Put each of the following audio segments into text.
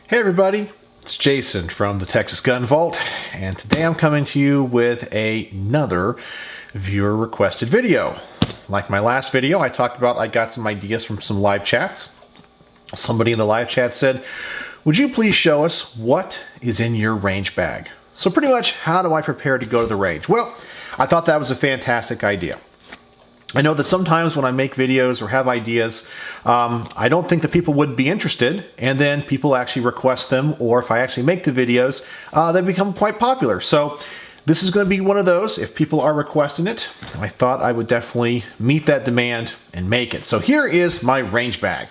Hey everybody, it's Jason from the Texas Gun Vault, and today I'm coming to you with another viewer requested video. Like my last video, I talked about I got some ideas from some live chats. Somebody in the live chat said, would you please show us what is in your range bag? So pretty much, how do I prepare to go to the range? Well, I thought that was a fantastic idea. I know that sometimes when I make videos or have ideas, I don't think that people would be interested, and then people actually request them, or if I actually make the videos, they become quite popular. So this is going to be one of those. If people are requesting it, I thought I would definitely meet that demand and make it. So here is my range bag.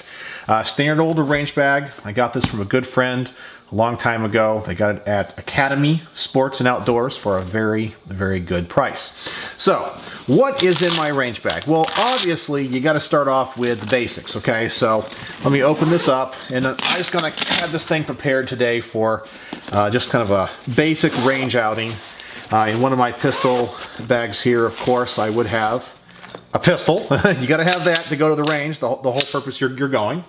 Standard older range bag. I got this from a good friend a long time ago. They got it at Academy Sports and Outdoors for a very, very good price. So what is in my range bag? Well, obviously you got to start off with the basics, okay? So let me open this up, and I'm just gonna have this thing prepared today for just kind of a basic range outing. In one of my pistol bags here, of course, I would have a pistol. You got to have that to go to the range, the whole purpose you're going.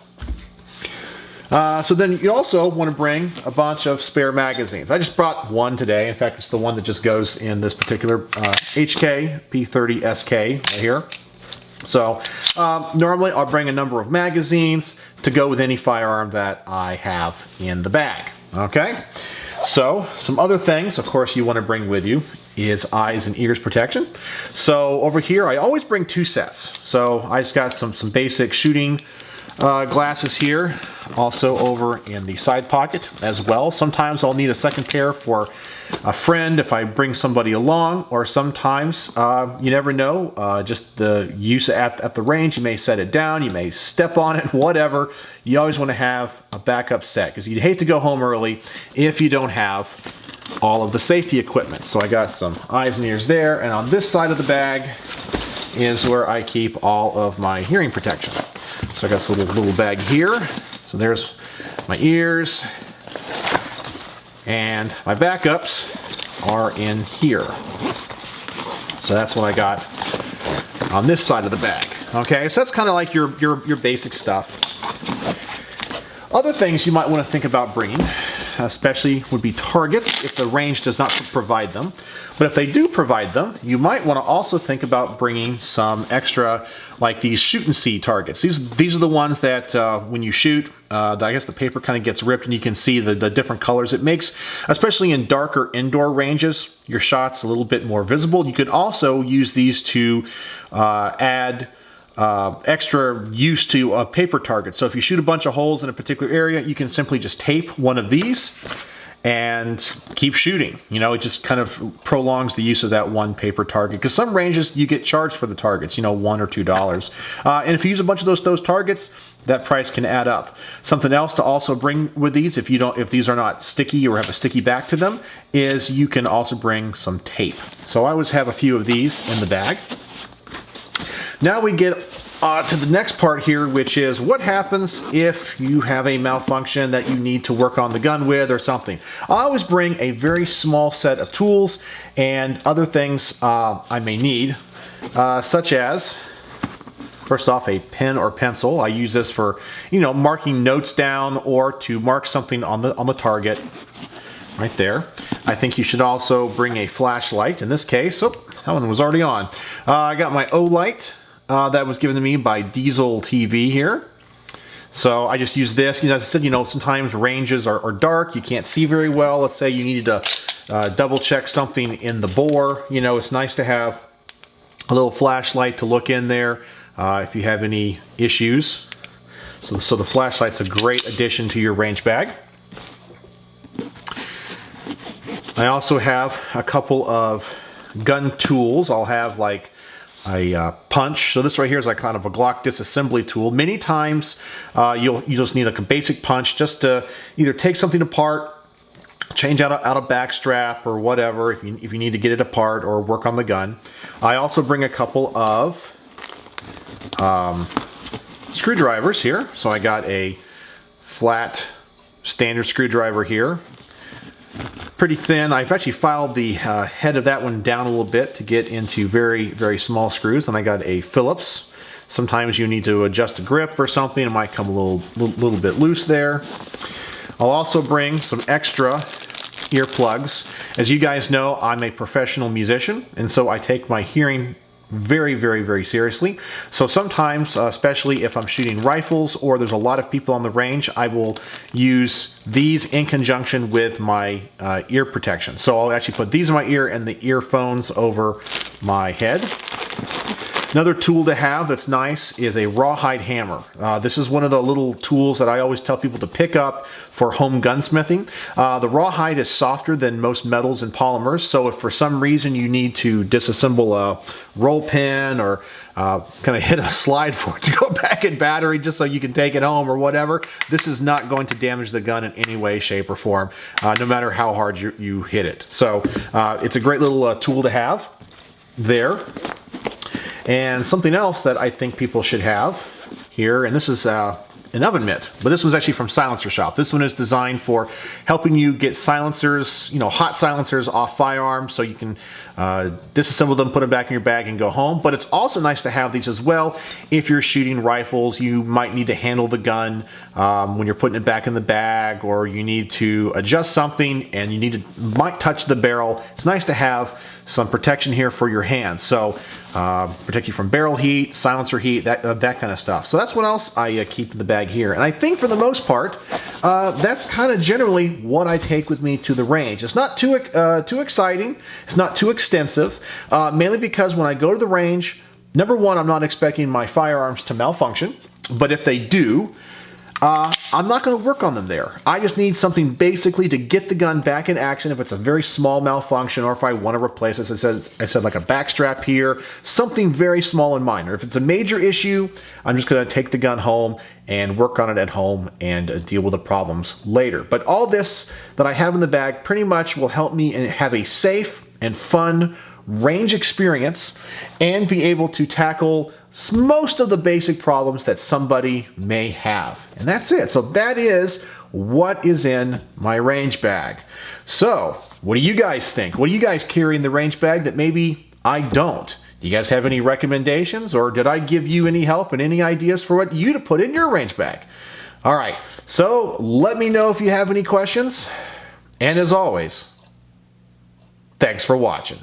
So then you also want to bring a bunch of spare magazines. I just brought one today. In fact, it's the one that just goes in this particular HK P30 SK right here. So normally I'll bring a number of magazines to go with any firearm that I have in the bag. Okay? So some other things, of course, you want to bring with you is eyes and ears protection. So over here, I always bring two sets. So I just got some basic shooting glasses here, also over in the side pocket as well. Sometimes I'll need a second pair for a friend if I bring somebody along, or sometimes you never know, just the use at the range. You may set it down, you may step on it, whatever. You always want to have a backup set, because you'd hate to go home early if you don't have all of the safety equipment. So I got some eyes and ears there, and on this side of the bag is where I keep all of my hearing protection. So I got this little bag here. So there's my ears, and my backups are in here. So that's what I got on this side of the bag. Okay, so that's kind of like your basic stuff. Other things you might want to think about bringing, especially, would be targets if the range does not provide them. But if they do provide them, you might want to also think about bringing some extra, like these shoot and see targets. These are the ones that when you shoot, I guess the paper kind of gets ripped and you can see the different colors. It makes, especially in darker indoor ranges, your shots a little bit more visible. You could also use these to add extra use to a paper target. So if you shoot a bunch of holes in a particular area, you can simply just tape one of these and keep shooting. You know, it just kind of prolongs the use of that one paper target, because some ranges you get charged for the targets, you know, $1 or $2. And if you use a bunch of those targets, that price can add up. Something else to also bring with these, if these are not sticky or have a sticky back to them, is you can also bring some tape. So I always have a few of these in the bag. Now we get to the next part here, which is what happens if you have a malfunction that you need to work on the gun with or something. I always bring a very small set of tools and other things I may need, such as, first off, a pen or pencil. I use this for, you know, marking notes down or to mark something on the target right there. I think you should also bring a flashlight. In this case, oh, that one was already on. I got my O-light. That was given to me by Diesel TV here. So I just use this. As I said, you know, sometimes ranges are dark. You can't see very well. Let's say you needed to double check something in the bore. You know, it's nice to have a little flashlight to look in there if you have any issues. So the flashlight's a great addition to your range bag. I also have a couple of gun tools. I'll have like a punch. So this right here is like kind of a Glock disassembly tool. Many times you just need like a basic punch just to either take something apart, change out a back strap or whatever if you need to get it apart or work on the gun. I also bring a couple of screwdrivers here. So I got a flat standard screwdriver here. Pretty thin. I've actually filed the head of that one down a little bit to get into very, very small screws. And I got a Phillips. Sometimes you need to adjust a grip or something. It might come a little bit loose there. I'll also bring some extra earplugs. As you guys know, I'm a professional musician, and so I take my hearing very, very, very seriously. So sometimes, especially if I'm shooting rifles or there's a lot of people on the range, I will use these in conjunction with my ear protection. So I'll actually put these in my ear and the earphones over my head. Another tool to have that's nice is a rawhide hammer. This is one of the little tools that I always tell people to pick up for home gunsmithing. The rawhide is softer than most metals and polymers, so if for some reason you need to disassemble a roll pin or kind of hit a slide for it to go back in battery just so you can take it home or whatever, this is not going to damage the gun in any way, shape, or form, no matter how hard you hit it. So it's a great little tool to have there. And something else that I think people should have here, and this is an oven mitt, but this one's actually from Silencer Shop. This one is designed for helping you get silencers, hot silencers off firearms so you can disassemble them, put them back in your bag and go home. But it's also nice to have these as well if you're shooting rifles. You might need to handle the gun when you're putting it back in the bag, or you need to adjust something and you might touch the barrel. It's nice to have some protection here for your hands. So protect you from barrel heat, silencer heat, that kind of stuff. So that's what else I keep in the bag here. And I think for the most part, that's kind of generally what I take with me to the range. It's not too exciting. It's not too extensive, mainly because when I go to the range, number one, I'm not expecting my firearms to malfunction, but if they do, I'm not going to work on them there. I just need something basically to get the gun back in action if it's a very small malfunction, or if I want to replace it. I said like a backstrap here, something very small and minor. If it's a major issue, I'm just going to take the gun home and work on it at home and deal with the problems later. But all this that I have in the bag pretty much will help me have a safe and fun range experience and be able to tackle most of the basic problems that somebody may have. And that's it. So that is what is in my range bag. So what do you guys think? What do you guys carry in the range bag that maybe I don't? Do you guys have any recommendations, or did I give you any help and any ideas for what you to put in your range bag? All right, so let me know if you have any questions. And as always, thanks for watching.